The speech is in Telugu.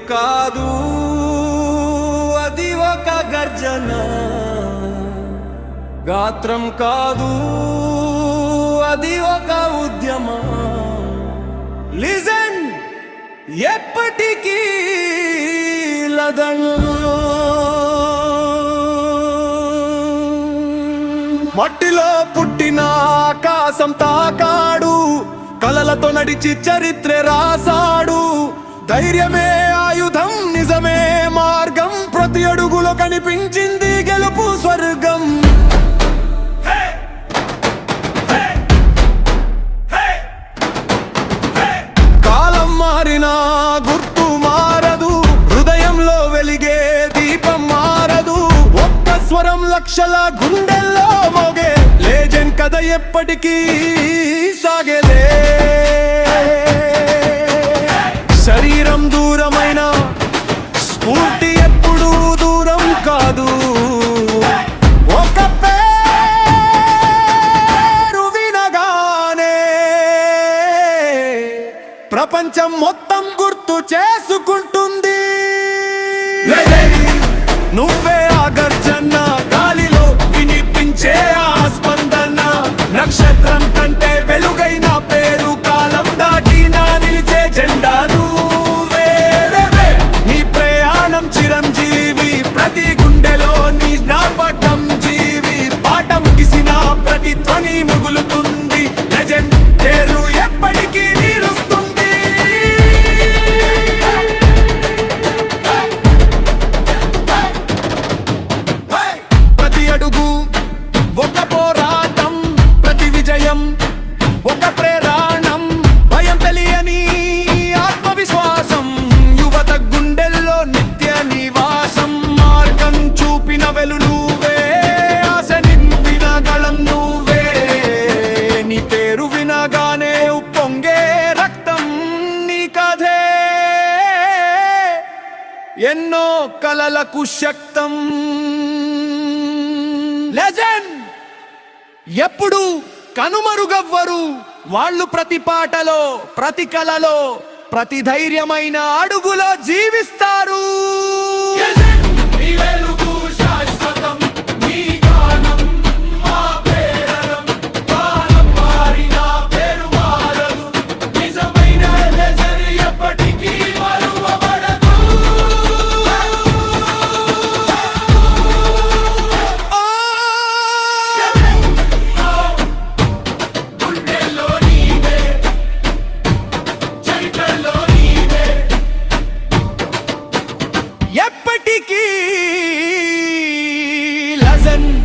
కాదు, అది ఒక గర్జన. గాత్రం కాదు, అది ఒక ఉద్యమం. లిజన్, ఎప్పటికీ లదన్. మట్టిలో పుట్టిన ఆకాశం తాకాడు, కలలతో నడిచి చరిత్ర రాసాడు. ధైర్యమే ఆయుధం, నిజమే మార్గం, ప్రతి అడుగులో కనిపించింది గెలుపు స్వర్గం. కాలం మారినా గుర్తు మారదు, హృదయంలో వెలిగే దీపం మారదు. ఒక్క స్వరం లక్షల గుండెల్లో మోగే లెజెండ్ కథ ఎప్పటికీ సాగేదే. శరీరం దూరమైన స్ఫూర్తి ఎప్పుడూ దూరం కాదు. ఒక పేరు వినగానే ప్రపంచం మొత్తం గుర్తు చేసుకుంటుంది. నువ్వే ఆ గర్జన, గాలిలో వినిపించే ఆ స్పందన. నక్షత్రం కంటే వెలుగైన పేరు, కాలం దాటినా నిలిచే జెండా నువ్వే. నీ ప్రయాణం చిరంజీవి, ప్రతి గుండెలో నీ జ్ఞాపకం జీవి. పాఠం కిసిన ప్రతి ధ్వని మిగులుతుంది. లెజెండ్ పేరు ఎప్పటికీ నిలుస్తుంది. ప్రతి అడుగు ఒక పోరాటం, ప్రతి విజయం ఒక ప్రేరణం. భయం తెలియని ఆత్మవిశ్వాసం, యువత గుండెల్లో నిత్య నివాసం. మార్గం చూపిన వెలు నువ్వే, ఆశ నింపిన గళం నువ్వే. నీ పేరు వినగానే ఉప్పొంగే రక్తం నీ కథే. ఎన్నో కలలకు శక్తం. లెజెండ్ ఎప్పుడు కనుమరుగవ్వరు. వాళ్ళు ప్రతి పాటలో, ప్రతి కలలో, ప్రతి ధైర్యమైన అడుగులో జీవిస్తారు. ఎప్పటికీ లెజెండ్.